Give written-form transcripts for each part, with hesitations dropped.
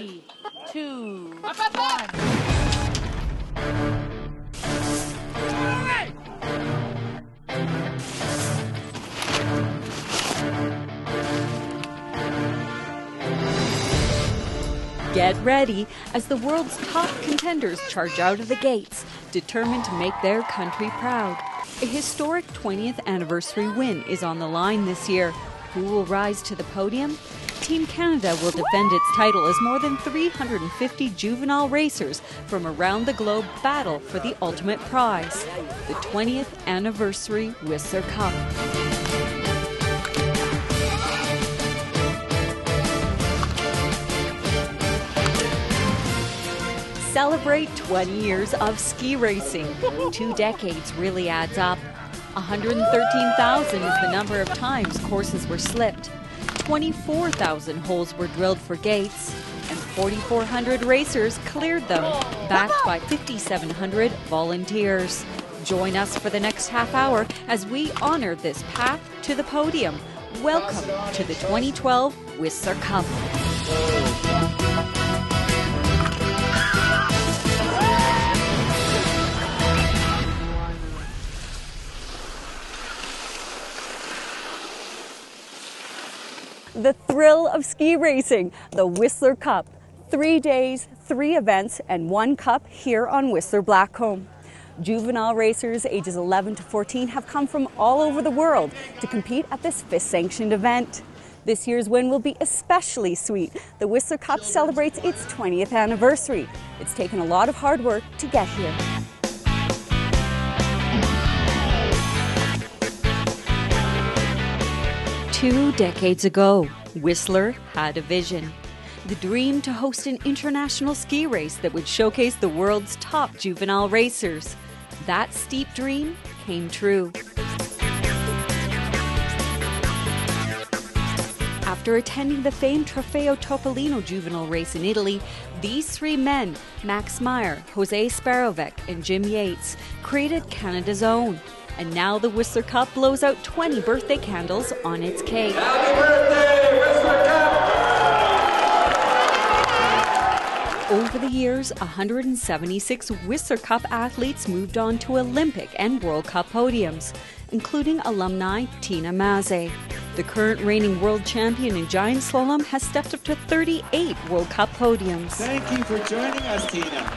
3, 2, 1. Get ready as the world's top contenders charge out of the gates, determined to make their country proud. A historic 20th anniversary win is on the line this year. Who will rise to the podium? Team Canada will defend its title as more than 350 juvenile racers from around the globe battle for the ultimate prize, the 20th anniversary Whistler Cup. Celebrate 20 years of ski racing. 2 decades really adds up. 113,000 is the number of times courses were slipped. 24,000 holes were drilled for gates, and 4,400 racers cleared them, backed by 5,700 volunteers. Join us for the next half hour as we honor this path to the podium. Welcome to the 2012 Whistler Cup. The thrill of ski racing, the Whistler Cup. 3 days, 3 events, and 1 cup here on Whistler Blackcomb. Juvenile racers ages 11 to 14 have come from all over the world to compete at this FIS-sanctioned event. This year's win will be especially sweet. The Whistler Cup celebrates its 20th anniversary. It's taken a lot of hard work to get here. Two decades ago, Whistler had a vision. The dream to host an international ski race that would showcase the world's top juvenile racers. That steep dream came true. After attending the famed Trofeo Topolino juvenile race in Italy, these 3 men, Max Meyer, Jose Sparovec, and Jim Yates, created Canada's own. And now the Whistler Cup blows out 20 birthday candles on its cake. Happy birthday, Whistler Cup! Over the years, 176 Whistler Cup athletes moved on to Olympic and World Cup podiums, including alumni Tina Maze. The current reigning world champion in giant slalom has stepped up to 38 World Cup podiums. Thank you for joining us, Tina.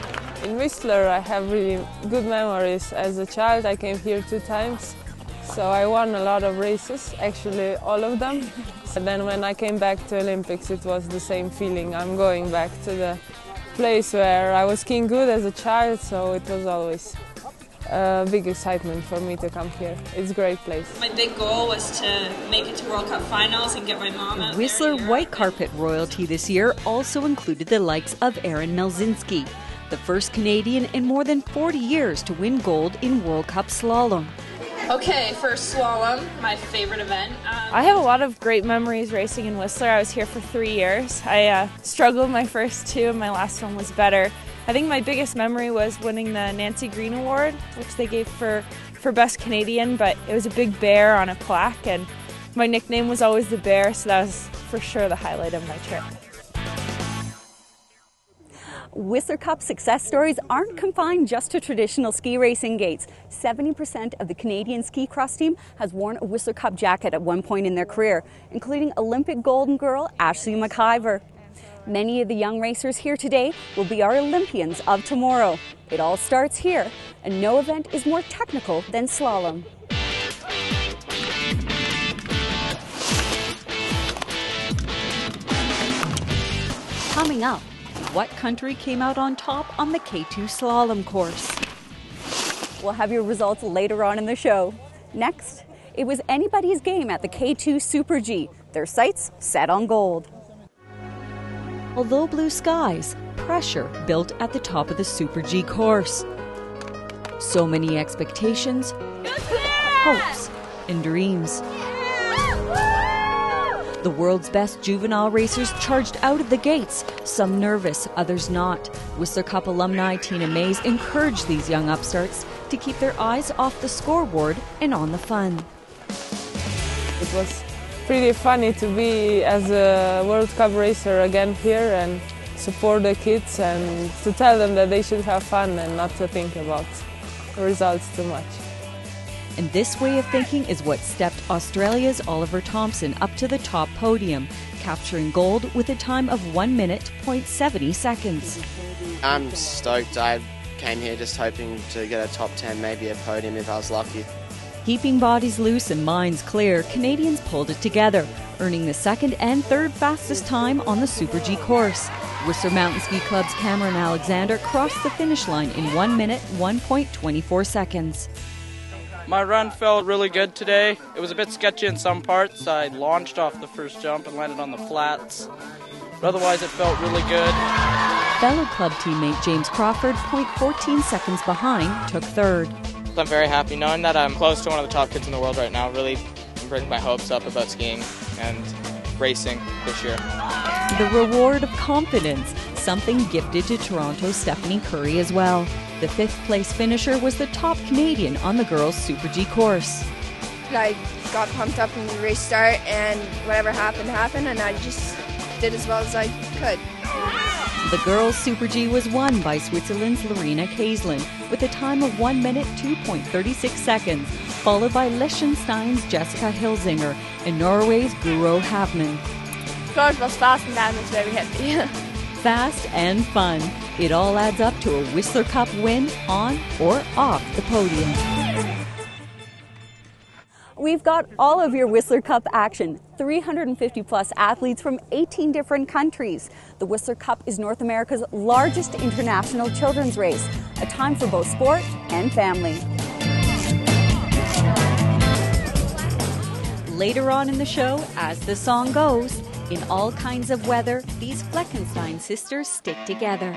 In Whistler, I have really good memories. As a child, I came here 2 times, so I won a lot of races, actually all of them. And then when I came back to Olympics, it was the same feeling. I'm going back to the place where I was skiing good as a child, so it was always a big excitement for me to come here. It's a great place. My big goal was to make it to World Cup finals and get my mom out Whistler white carpet royalty this year also included the likes of Aaron Melzinski, the first Canadian in more than 40 years to win gold in World Cup slalom. Okay, first slalom, my favorite event. I have a lot of great memories racing in Whistler. I was here for 3 years. I struggled my first 2 and my last one was better. I think my biggest memory was winning the Nancy Green Award, which they gave for Best Canadian, but it was a big bear on a plaque and my nickname was always the Bear, so that was for sure the highlight of my trip. Whistler Cup success stories aren't confined just to traditional ski racing gates. 70% of the Canadian ski cross team has worn a Whistler Cup jacket at one point in their career, including Olympic golden girl Ashley McIver. Many of the young racers here today will be our Olympians of tomorrow. It all starts here, and no event is more technical than slalom. Coming up, what country came out on top on the K2 slalom course? We'll have your results later on in the show. Next, it was anybody's game at the K2 Super G. Their sights set on gold. Although blue skies, pressure built at the top of the Super G course. So many expectations, hopes, and dreams. The world's best juvenile racers charged out of the gates, some nervous, others not. Whistler Cup alumni Tina Maze encouraged these young upstarts to keep their eyes off the scoreboard and on the fun. It was pretty funny to be as a World Cup racer again here, and support the kids and to tell them that they should have fun and not to think about the results too much. And this way of thinking is what stepped Australia's Oliver Thompson up to the top podium, capturing gold with a time of 1 minute, 0.70 seconds. I'm stoked. I came here just hoping to get a top 10, maybe a podium if I was lucky. Keeping bodies loose and minds clear, Canadians pulled it together, earning the second and third fastest time on the Super G course. Whistler Mountain Ski Club's Cameron Alexander crossed the finish line in 1 minute, 1.24 seconds. My run felt really good today. It was a bit sketchy in some parts. I launched off the first jump and landed on the flats. But otherwise, it felt really good. Fellow club teammate James Crawford, 0.14 seconds behind, took third. I'm very happy knowing that I'm close to one of the top kids in the world right now. Really bringing my hopes up about skiing and racing this year. The reward of confidence, something gifted to Toronto's Stephanie Curry as well. The fifth place finisher was the top Canadian on the girls' Super G course. I got pumped up when the race started, and whatever happened, and I just did as well as I could. The girls' Super G was won by Switzerland's Lorena Kaislin with a time of 1 minute, 2.36 seconds, followed by Liechtenstein's Jessica Hilsinger and Norway's Guro Havman. Course was fast and that was very happy. Fast and fun. It all adds up to a Whistler Cup win on or off the podium. We've got all of your Whistler Cup action, 350 plus athletes from 18 different countries. The Whistler Cup is North America's largest international children's race, a time for both sport and family. Later on in the show, as the song goes, in all kinds of weather, these Fleckenstein sisters stick together.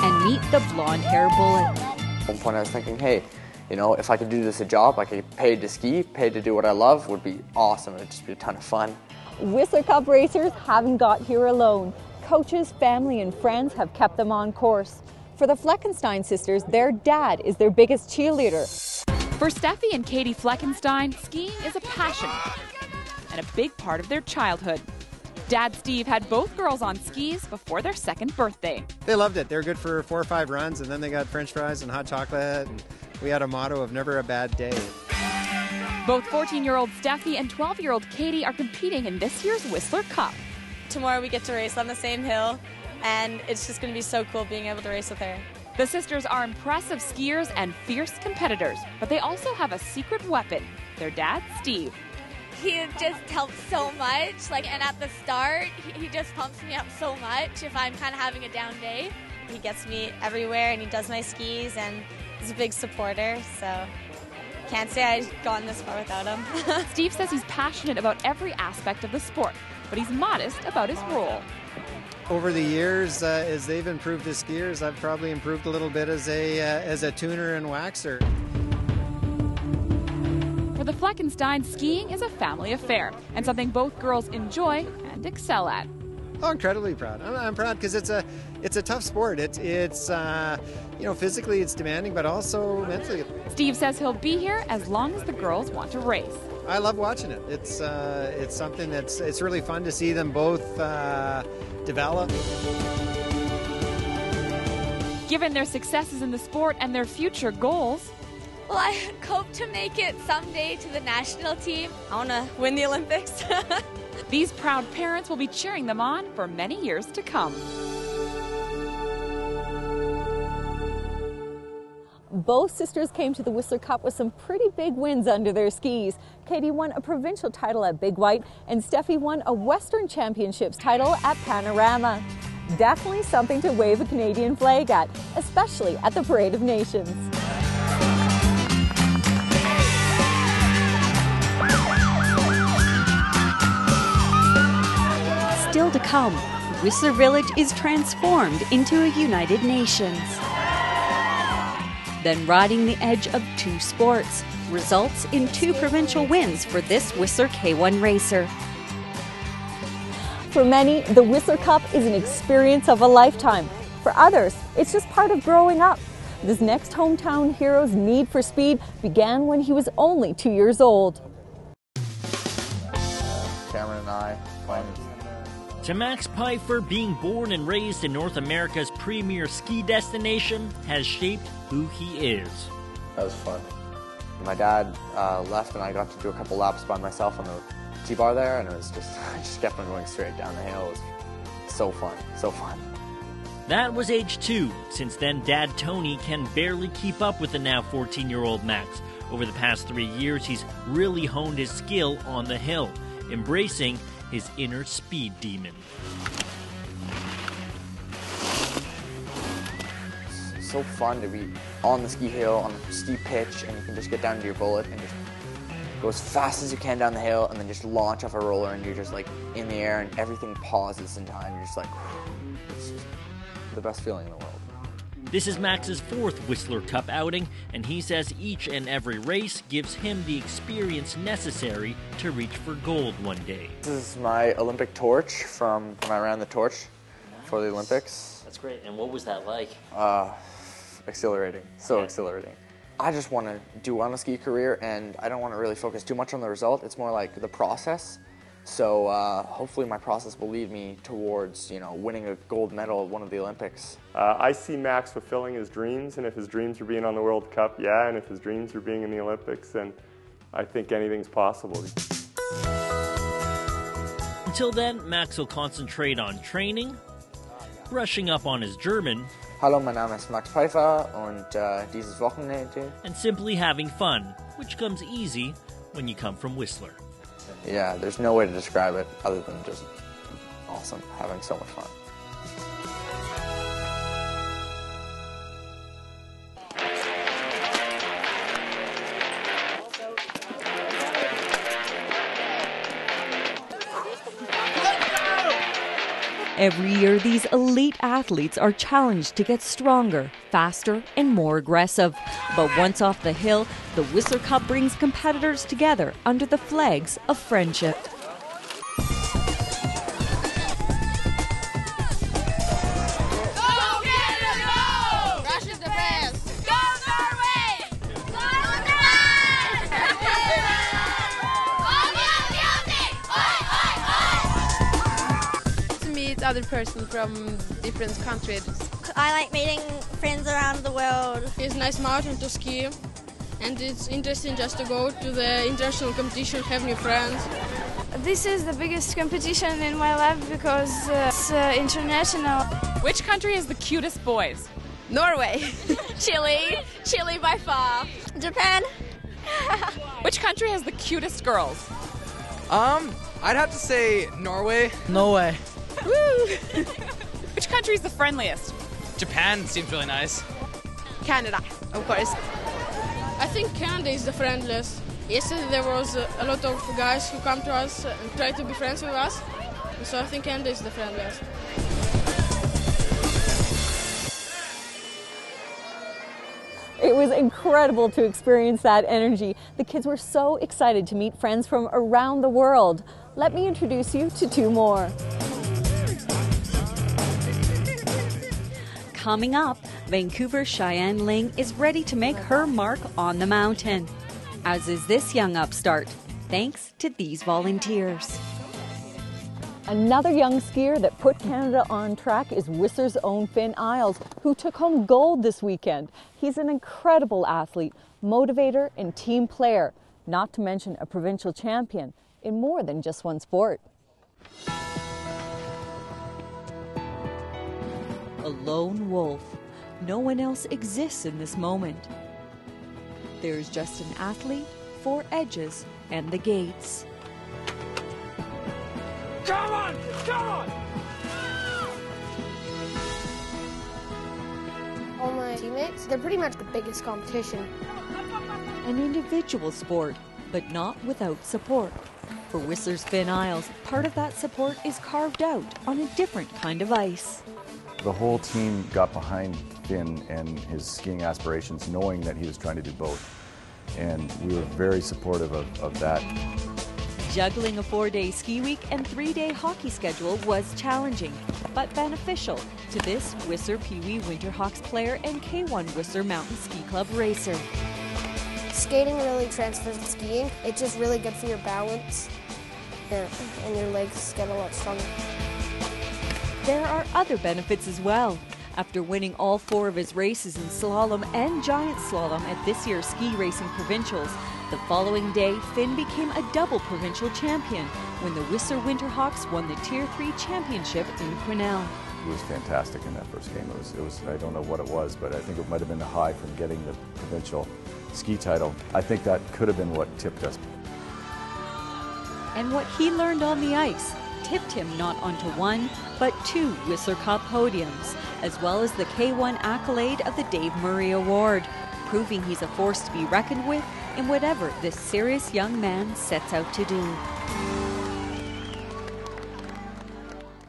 And meet the blonde-hair bullet. At one point I was thinking, hey, you know, if I could do this a job, I could get paid to ski, paid to do what I love, would be awesome. It would just be a ton of fun. Whistler Cup racers haven't got here alone. Coaches, family, and friends have kept them on course. For the Fleckenstein sisters, their dad is their biggest cheerleader. For Steffi and Katie Fleckenstein, skiing is a passion and a big part of their childhood. Dad Steve had both girls on skis before their second birthday. They loved it. They were good for 4 or 5 runs, and then they got French fries and hot chocolate, and we had a motto of never a bad day. Both 14-year-old Steffi and 12-year-old Katie are competing in this year's Whistler Cup. Tomorrow we get to race on the same hill, and it's just going to be so cool being able to race with her. The sisters are impressive skiers and fierce competitors, but they also have a secret weapon, their dad, Steve. He just helps so much, and at the start, he just pumps me up so much if I'm kind of having a down day. He gets me everywhere, and he does my skis, and he's a big supporter, so can't say I've gone this far without him. Steve says he's passionate about every aspect of the sport, but he's modest about his role. Over the years, as they've improved as skiers, I've probably improved a little bit as a tuner and waxer. For the Fleckenstein, skiing is a family affair and something both girls enjoy and excel at. Oh, incredibly proud. I'm proud because it's a tough sport. It's you know, physically it's demanding, but also mentally. Steve says he'll be here as long as the girls want to race. I love watching it. It's something it's really fun to see them both develop. Given their successes in the sport and their future goals, well, I hope to make it someday to the national team. I want to win the Olympics. These proud parents will be cheering them on for many years to come. Both sisters came to the Whistler Cup with some pretty big wins under their skis. Katie won a provincial title at Big White, and Steffi won a Western Championships title at Panorama. Definitely something to wave a Canadian flag at, especially at the Parade of Nations. Still to come, Whistler Village is transformed into a United Nations. Then riding the edge of 2 sports results in 2 provincial wins for this Whistler K1 racer. For many, the Whistler Cup is an experience of a lifetime. For others, it's just part of growing up. This next hometown hero's need for speed began when he was only 2 years old. Cameron and I playing To Max Pfeiffer, being born and raised in North America's premier ski destination has shaped who he is. That was fun. My dad left and I got to do a couple laps by myself on the T-bar there, and it was just, I just kept on going straight down the hill. It was so fun, so fun. That was age 2. Since then, Dad Tony can barely keep up with the now 14-year-old Max. Over the past 3 years, he's really honed his skill on the hill, embracing his inner speed demon. It's so fun to be on the ski hill, on a steep pitch, and you can just get down to your bullet and just go as fast as you can down the hill and then just launch off a roller, and you're just like in the air and everything pauses in time. You're just like, whew, it's just the best feeling in the world. This is Max's 4th Whistler Cup outing, and he says each and every race gives him the experience necessary to reach for gold one day. This is my Olympic torch from when I ran the torch for the Olympics. That's great. And what was that like? Exhilarating. So exhilarating. I just want to do well in a ski career, and I don't want to really focus too much on the result. It's more like the process. So hopefully my process will lead me towards, winning a gold medal at one of the Olympics. I see Max fulfilling his dreams, and if his dreams are being on the World Cup, yeah, and if his dreams are being in the Olympics, then I think anything's possible. Until then, Max will concentrate on training, brushing up on his German. Hallo, mein Name ist Max Pfeiffer und dieses Wochenende. And simply having fun, which comes easy when you come from Whistler. Yeah, there's no way to describe it other than just awesome, having so much fun. Every year, these elite athletes are challenged to get stronger, faster, and more aggressive. But once off the hill, the Whistler Cup brings competitors together under the flags of friendship. Other person from different countries. I like meeting friends around the world. It's a nice mountain to ski, and it's interesting just to go to the international competition, have new friends. This is the biggest competition in my life because it's international. Which country has the cutest boys? Norway. Chile by far. Japan. Which country has the cutest girls? I'd have to say Norway. No way. Woo! Which country is the friendliest? Japan seems really nice. Canada, of course. I think Canada is the friendliest. Yesterday there was a lot of guys who come to us and try to be friends with us. So I think Canada is the friendliest. It was incredible to experience that energy. The kids were so excited to meet friends from around the world. Let me introduce you to 2 more. Coming up, Vancouver's Cheyenne Ling is ready to make her mark on the mountain, as is this young upstart, thanks to these volunteers. Another young skier that put Canada on track is Whistler's own Finn Isles, who took home gold this weekend. He's an incredible athlete, motivator, and team player, not to mention a provincial champion in more than just one sport. A lone wolf. No one else exists in this moment. There's just an athlete, 4 edges, and the gates. Come on! Come on! All my teammates, they're pretty much the biggest competition. An individual sport, but not without support. For Whistler's Finn Isles, part of that support is carved out on a different kind of ice. The whole team got behind Finn and his skiing aspirations, knowing that he was trying to do both. And we were very supportive of that. Juggling a 4-day ski week and 3-day hockey schedule was challenging, but beneficial to this Whistler Pee Wee Winterhawks player and K1 Whistler Mountain Ski Club racer. Skating really transfers to skiing. It's just really good for your balance, and your legs get a lot stronger. there are other benefits as well. After winning all 4 of his races in slalom and giant slalom at this year's ski racing provincials, the following day Finn became a double provincial champion when the Whistler Winterhawks won the Tier 3 championship in Quesnel. He was fantastic in that first game. It was I don't know what it was, but I think it might have been the high from getting the provincial ski title. I think that could have been what tipped us. And what he learned on the ice tipped him not onto 1, but 2 Whistler Cup podiums, as well as the K1 accolade of the Dave Murray Award, proving he's a force to be reckoned with in whatever this serious young man sets out to do.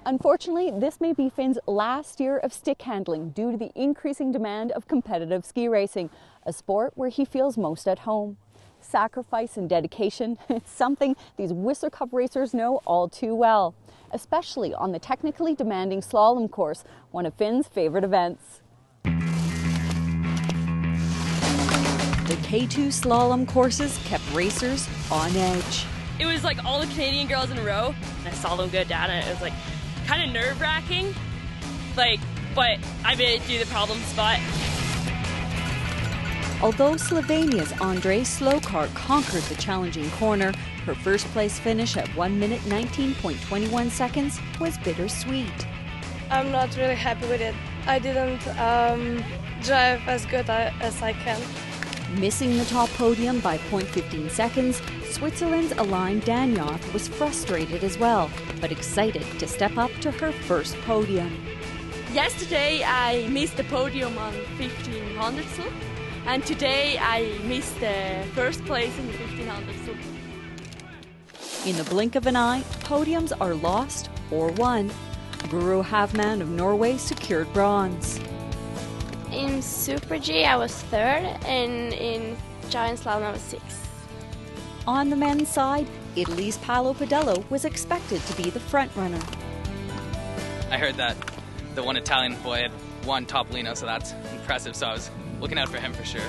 Unfortunately, this may be Finn's last year of stick handling due to the increasing demand of competitive ski racing, a sport where he feels most at home. Sacrifice and dedication, it's something these Whistler Cup racers know all too well, especially on the technically demanding slalom course, one of Finn's favorite events. The K2 slalom courses kept racers on edge. It was like all the Canadian girls in a row, and I saw them go down, and it was like kind of nerve-wracking, but I made it through the problem spot. Although Slovenia's Andrei Slokar conquered the challenging corner, her first place finish at 1 minute 19.21 seconds was bittersweet. I'm not really happy with it. I didn't drive as good as I can. Missing the top podium by 0.15 seconds, Switzerland's Aline Danyoff was frustrated as well, but excited to step up to her first podium. Yesterday I missed the podium on 1500 slope, and today I missed the first place in the 1500 slope. In the blink of an eye, podiums are lost or won. Guro Havman of Norway secured bronze. In Super G I was 3rd, and in Giant Slalom I was 6th. On the men's side, Italy's Paolo Padello was expected to be the front runner. I heard that the one Italian boy had won Topolino, so that's impressive, so I was looking out for him for sure.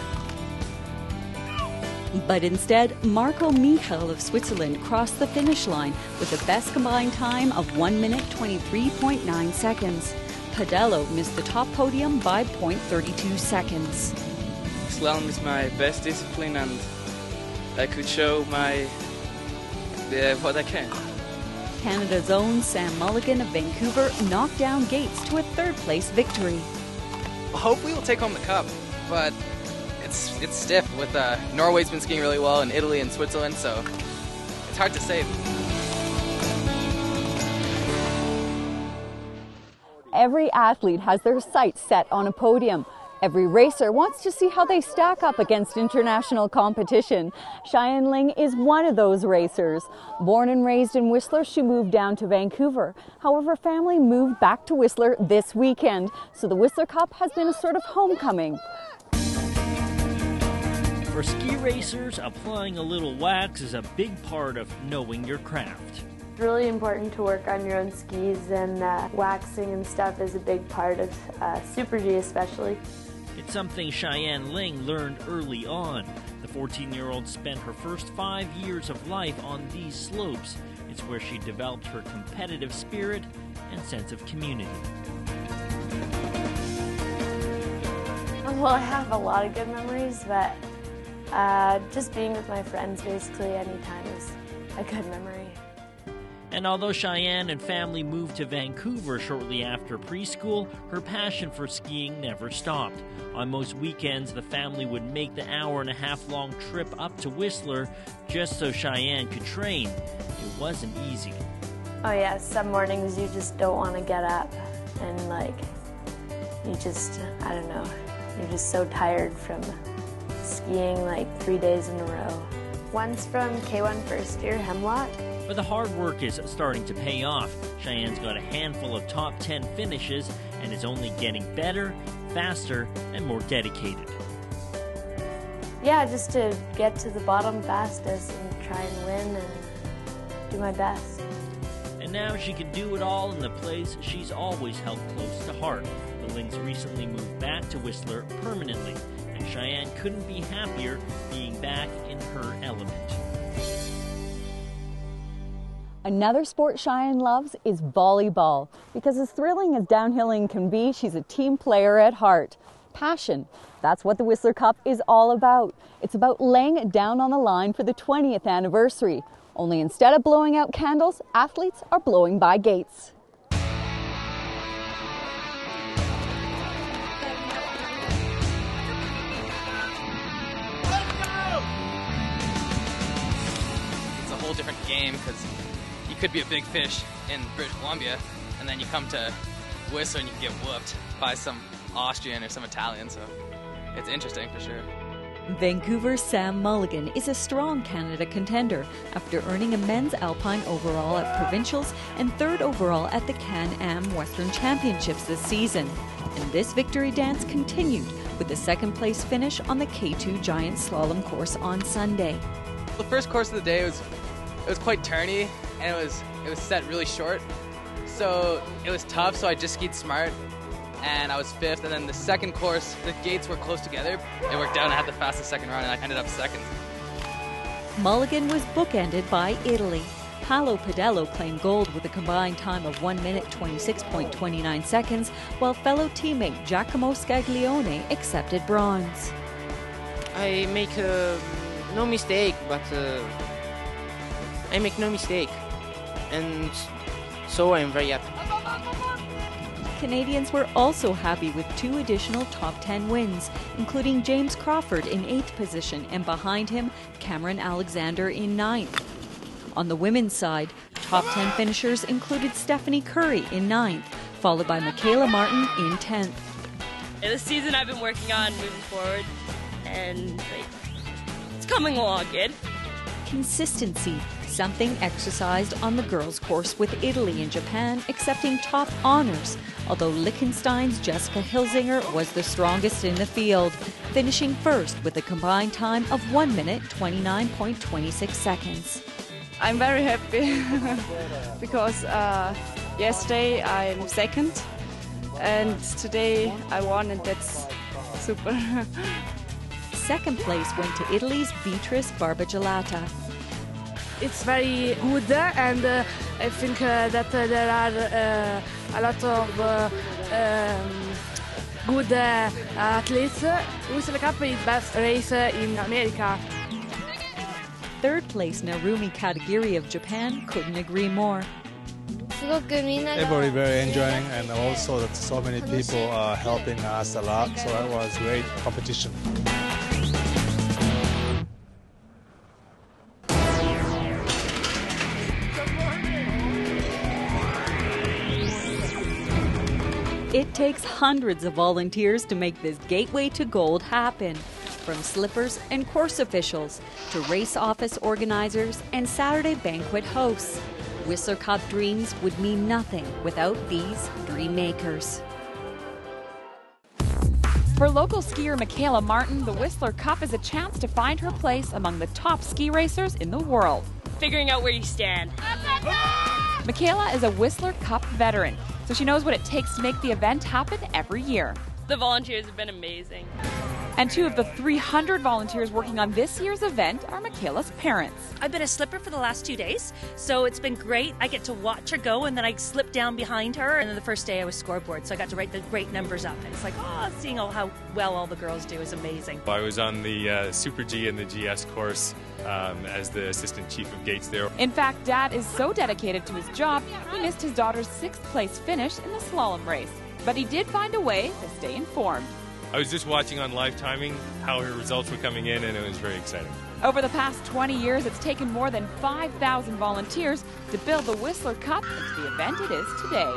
But instead, Marco Michel of Switzerland crossed the finish line with the best combined time of 1 minute 23.9 seconds. Padello missed the top podium by 0.32 seconds. Slalom is my best discipline, and I could show what I can. Canada's own Sam Mulligan of Vancouver knocked down Gates to a 3rd place victory. Hopefully we'll take home the cup, but it's stiff with Norway's been skiing really well, and Italy and Switzerland, so it's hard to say. Every athlete has their sights set on a podium. Every racer wants to see how they stack up against international competition. Cheyenne Ling is one of those racers. Born and raised in Whistler, she moved down to Vancouver. However, family moved back to Whistler this weekend, so the Whistler Cup has been a sort of homecoming. For ski racers, applying a little wax is a big part of knowing your craft. It's really important to work on your own skis, and waxing and stuff is a big part of Super G especially. It's something Cheyenne Ling learned early on. The 14-year-old spent her first 5 years of life on these slopes. It's where she developed her competitive spirit and sense of community. Well, I have a lot of good memories, but just being with my friends basically anytime is a good memory. And although Cheyenne and family moved to Vancouver shortly after preschool, her passion for skiing never stopped. On most weekends, the family would make the hour-and-a-half-long trip up to Whistler just so Cheyenne could train. It wasn't easy. Oh yeah, some mornings you just don't want to get up, and you just, I don't know, you're just so tired from skiing 3 days in a row. Once from K1 first year, Hemlock. But the hard work is starting to pay off. Cheyenne's got a handful of top 10 finishes and is only getting better, faster, and more dedicated. Yeah, just to get to the bottom fastest and try and win and do my best. And now she can do it all in the place she's always held close to heart. The Lings recently moved back to Whistler permanently, and Cheyenne couldn't be happier being back in her element. Another sport Cheyenne loves is volleyball. Because as thrilling as downhilling can be, she's a team player at heart. Passion. That's what the Whistler Cup is all about. It's about laying it down on the line for the 20th anniversary. Only instead of blowing out candles, athletes are blowing by gates. It's a whole different game because you could be a big fish in British Columbia, and then you come to Whistler and you can get whooped by some Austrian or some Italian, so it's interesting for sure. Vancouver's Sam Mulligan is a strong Canada contender after earning a men's alpine overall at provincials and third overall at the Can-Am Western Championships this season. And this victory dance continued with the second place finish on the K2 Giant Slalom course on Sunday. The first course of the day was quite turny, and it was set really short, so it was tough. So I just skied smart, and I was fifth. And then the second course, the gates were close together. It worked out, and I had the fastest second run, and I ended up second. Mulligan was bookended by Italy. Paolo Padello claimed gold with a combined time of 1 minute 26.29 seconds, while fellow teammate Giacomo Scaglione accepted bronze. I make no mistake, but I make no mistake, and so I'm very happy. Canadians were also happy with 2 additional top 10 wins, including James Crawford in 8th position and behind him Cameron Alexander in 9th. On the women's side, top 10 finishers included Stephanie Curry in 9th, followed by Michaela Martin in 10th. This season I've been working on moving forward, and it's coming along good. Consistency, something exercised on the girls' course with Italy and Japan accepting top honors, although Liechtenstein's Jessica Hilsinger was the strongest in the field, finishing first with a combined time of 1 minute 29.26 seconds. I'm very happy because yesterday I'm second and today I won, and that's super. Second place went to Italy's Beatrice Barbagelata. It's very good, and I think that there are a lot of good athletes. Whistler Cup is best race in America. Third place Narumi Katagiri of Japan couldn't agree more. Everybody very enjoying, and also that so many people are helping us a lot, so that was great competition. It takes hundreds of volunteers to make this gateway to gold happen. From slippers and course officials to race office organizers and Saturday banquet hosts. Whistler Cup dreams would mean nothing without these dream makers. For local skier Michaela Martin, the Whistler Cup is a chance to find her place among the top ski racers in the world. Figuring out where you stand. Michaela is a Whistler Cup veteran, so she knows what it takes to make the event happen every year. The volunteers have been amazing. And 2 of the 300 volunteers working on this year's event are Michaela's parents. I've been a slipper for the last 2 days, so it's been great. I get to watch her go, and then I slip down behind her, and then the first day I was scoreboard, so I got to write the great numbers up. And it's like, seeing how well all the girls do is amazing. I was on the Super G and the GS course as the assistant chief of gates there. In fact, Dad is so dedicated to his job, he missed his daughter's 6th place finish in the slalom race. But he did find a way to stay informed. I was just watching on live timing how her results were coming in, and it was very exciting. Over the past 20 years, it's taken more than 5,000 volunteers to build the Whistler Cup into the event it is today.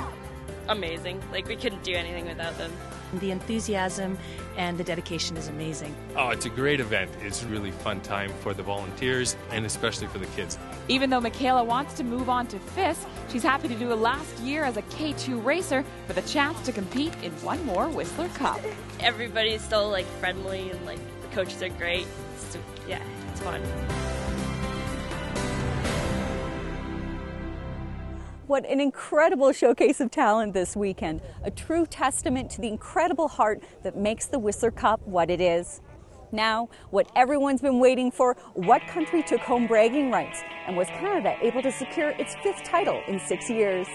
Amazing. Like, we couldn't do anything without them. The enthusiasm and the dedication is amazing. Oh, it's a great event. It's a really fun time for the volunteers and especially for the kids. Even though Michaela wants to move on to FIS, she's happy to do a last year as a K2 racer for the chance to compete in one more Whistler Cup. Everybody's so friendly, and the coaches are great. So, yeah, it's fun. What an incredible showcase of talent this weekend. A true testament to the incredible heart that makes the Whistler Cup what it is. Now, what everyone's been waiting for, what country took home bragging rights? And was Canada able to secure its 5th title in 6 years?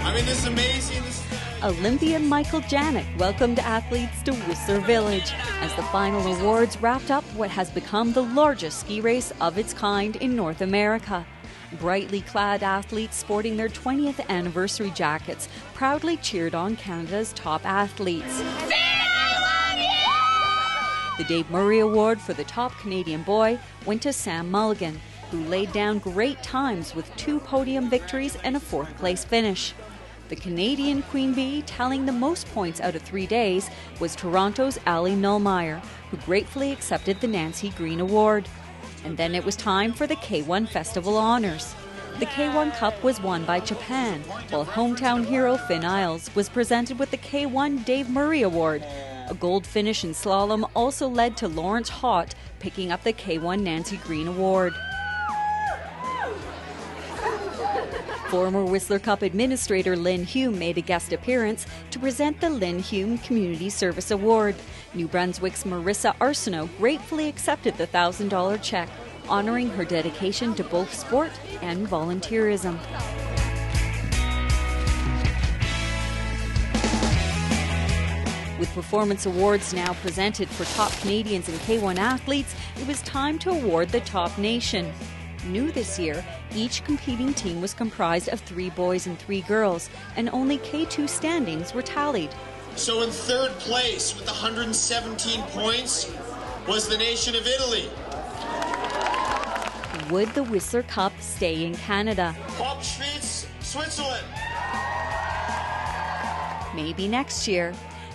I mean, this is amazing. Olympian Michael Janik welcomed athletes to Whistler Village as the final awards wrapped up what has become the largest ski race of its kind in North America. Brightly clad athletes sporting their 20th anniversary jackets proudly cheered on Canada's top athletes. The Dave Murray Award for the top Canadian boy went to Sam Mulligan, who laid down great times with 2 podium victories and a 4th place finish. The Canadian Queen Bee tallying the most points out of 3 days was Toronto's Ali Nullmeyer, who gratefully accepted the Nancy Green Award. And then it was time for the K1 Festival Honours. The K1 Cup was won by Japan, while hometown hero Finn Isles was presented with the K1 Dave Murray Award. A gold finish in slalom also led to Lawrence Haught picking up the K1 Nancy Green Award. Former Whistler Cup administrator Lynn Hume made a guest appearance to present the Lynn Hume Community Service Award. New Brunswick's Marissa Arsenault gratefully accepted the $1,000 check, honoring her dedication to both sport and volunteerism. With performance awards now presented for top Canadians and K1 athletes, it was time to award the top nation. New this year, each competing team was comprised of 3 boys and 3 girls, and only K2 standings were tallied. So in 3rd place with 117 points was the nation of Italy. Would the Whistler Cup stay in Canada? Hauptschweiz, Switzerland. Maybe next year.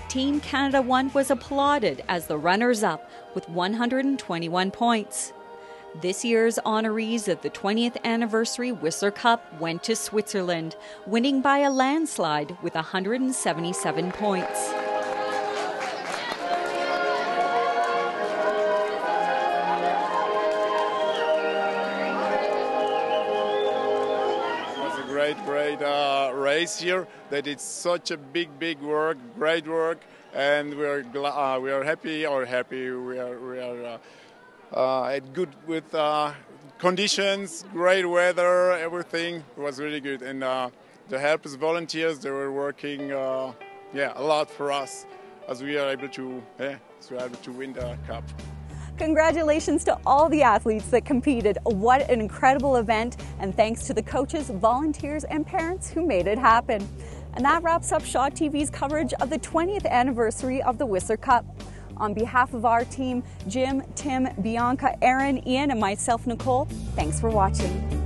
Team Canada 1 was applauded as the runners-up with 121 points. This year's honorees of the 20th anniversary Whistler Cup went to Switzerland, winning by a landslide with 177 points. It was a great race here. They did such a big work, great work, and we are happy. Good with conditions, great weather, everything was really good. And the helpers, volunteers, they were working a lot for us as we are able to win the cup. Congratulations to all the athletes that competed. What an incredible event, and thanks to the coaches, volunteers, and parents who made it happen. And that wraps up Shaw TV's coverage of the 20th anniversary of the Whistler Cup. On behalf of our team, Jim, Tim, Bianca, Aaron, Ian, and myself, Nicole, thanks for watching.